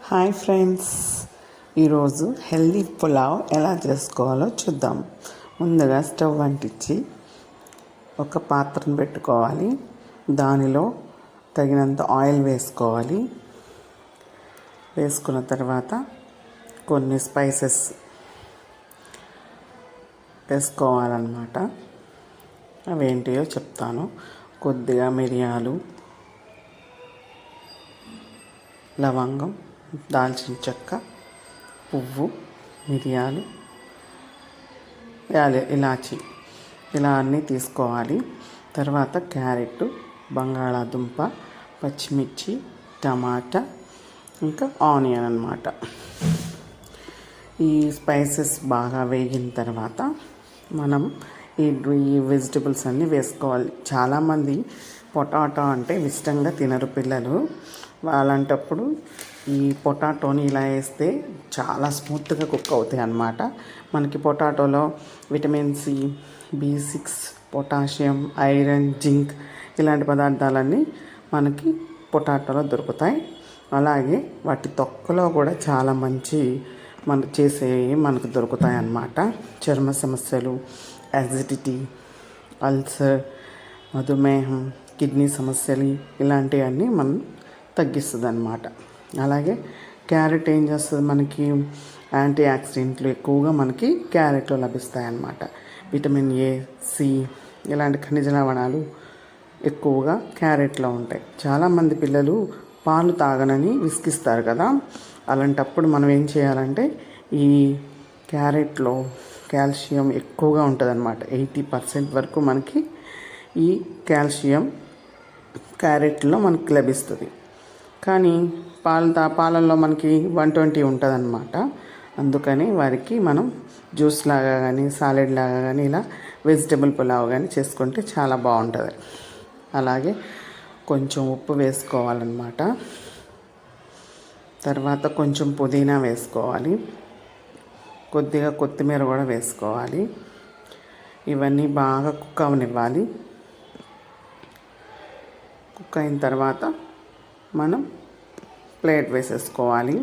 Hi friends, ఈరోజు healthy pulao ఎలా చేసుకోవాలో చూద్దాం. ముందుగా స్టవ్ అంటించి ఒక పాత్రను పెట్టుకోవాలి. దానిలో తగినంత ఆయిల్ వేసుకోవాలి. వేసుకున్న తర్వాత కొన్ని స్పైసెస్ వేసుకోవాలన్నమాట. అవేంటియో చెప్తాను. కొద్దిగా మిరియాలు, లవంగం, దాల్చిన చెక్క, పువ్వు, మిరియాలు, ఇలాచి ఇలా అన్నీ తీసుకోవాలి. తర్వాత క్యారెట్, బంగాళాదుంప, పచ్చిమిర్చి, టమాటా, ఇంకా ఆనియన్ అన్నమాట. ఈ స్పైసెస్ బాగా వేగిన తర్వాత మనం ఈ వెజిటబుల్స్ అన్నీ వేసుకోవాలి. చాలామంది పొటాటో అంటే ఇష్టంగా తినరు పిల్లలు. అలాంటప్పుడు ఈ పొటాటోని ఇలా వేస్తే చాలా స్మూత్గా కుక్ అవుతాయి అన్నమాట. మనకి పొటాటోలో vitamin C, B6, potassium, iron, zinc ఇలాంటి పదార్థాలన్నీ మనకి పొటాటోలో దొరుకుతాయి. అలాగే వాటి తొక్కలో కూడా చాలా మంచి మనకు చేసేవి మనకు దొరుకుతాయి అన్నమాట. చర్మ సమస్యలు, యాసిడిటీ, అల్సర్, మధుమేహం, కిడ్నీ సమస్యలు ఇలాంటివన్నీ మనం తగ్గిస్తుంది అన్నమాట. అలాగే క్యారెట్ ఏం చేస్తుంది, మనకి యాంటీ ఆక్సిడెంట్లు ఎక్కువగా మనకి క్యారెట్లో లభిస్తాయి అన్నమాట. విటమిన్ ఏ, సి ఇలాంటి ఖనిజ లవణాలు ఎక్కువగా క్యారెట్లో ఉంటాయి. చాలామంది పిల్లలు పాలు తాగనని విసిగిస్తారు కదా. అలాంటప్పుడు మనం ఏం చేయాలంటే ఈ క్యారెట్లో కాల్షియం ఎక్కువగా ఉంటుంది అన్నమాట. 80% వరకు మనకి ఈ కాల్షియం క్యారెట్లో మనకి లభిస్తుంది. కానీ పాలల్లో మనకి 120 ఉంటుంది అన్నమాట. అందుకని వారికి మనం జ్యూస్ లాగా కానీ, సాలెడ్ లాగా కానీ, ఇలా వెజిటబుల్ పులావ్ కానీ చేసుకుంటే చాలా బాగుంటుంది. అలాగే కొంచెం ఉప్పు వేసుకోవాలన్నమాట. తర్వాత కొంచెం పుదీనా వేసుకోవాలి. కొద్దిగా కొత్తిమీర కూడా వేసుకోవాలి. ఇవన్నీ బాగా కుక్ అవనివ్వాలి. కుక్ అయిన తర్వాత మనం ప్లేట్ వేసేసుకోవాలి.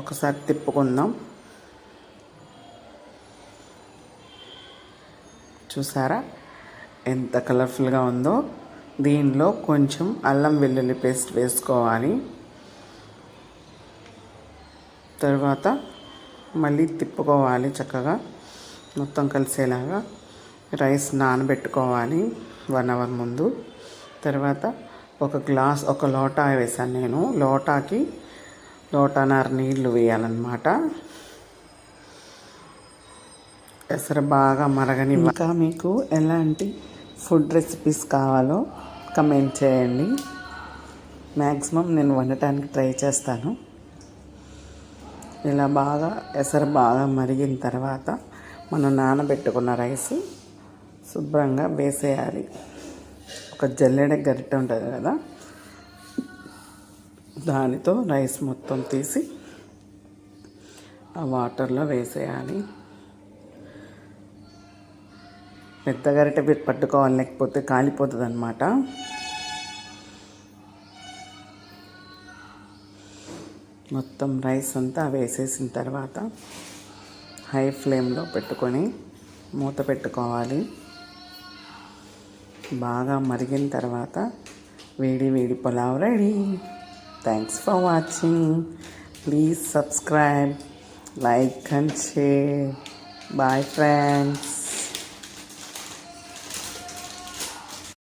ఒకసారి తిప్పుకుందాం. చూసారా ఎంత కలర్ఫుల్గా ఉందో. దీనిలో కొంచెం అల్లం వెల్లుల్లి పేస్ట్ వేసుకోవాలి. తర్వాత మళ్ళీ తిప్పుకోవాలి చక్కగా మొత్తం కలిసేలాగా. రైస్ నానబెట్టుకోవాలి 1 అవర్ ముందు. తర్వాత ఒక లోటా వేసాను నేను. లోటాకి లోటాన్నర నీళ్లు వేయాలన్నమాట. ఎసరు బాగా మరగని. ఇంకా మీకు ఎలాంటి ఫుడ్ రెసిపీస్ కావాలో కమెంట్ చేయండి. మ్యాక్సిమం నేను వండటానికి ట్రై చేస్తాను. ఇలా బాగా ఎసరు బాగా మరిగిన తర్వాత మనం నానబెట్టుకున్న రైస్ శుభ్రంగా వేసేయాలి. ఒక జల్లెడ గరిటె ఉంటుంది కదా, దానితో రైస్ మొత్తం తీసి ఆ వాటర్లో వేసేయాలి. పెద్ద గరిటె పట్టుకోవాలి, లేకపోతే కాలిపోతుంది అన్నమాట. మొత్తం రైస్ అంతా వేసేసిన తర్వాత హై ఫ్లేమ్లో పెట్టుకొని మూత పెట్టుకోవాలి. బాగా మరిగిన తర్వాత వేడి వేడి pulao ready. Thanks for watching. Please subscribe, like and share. Bye friends.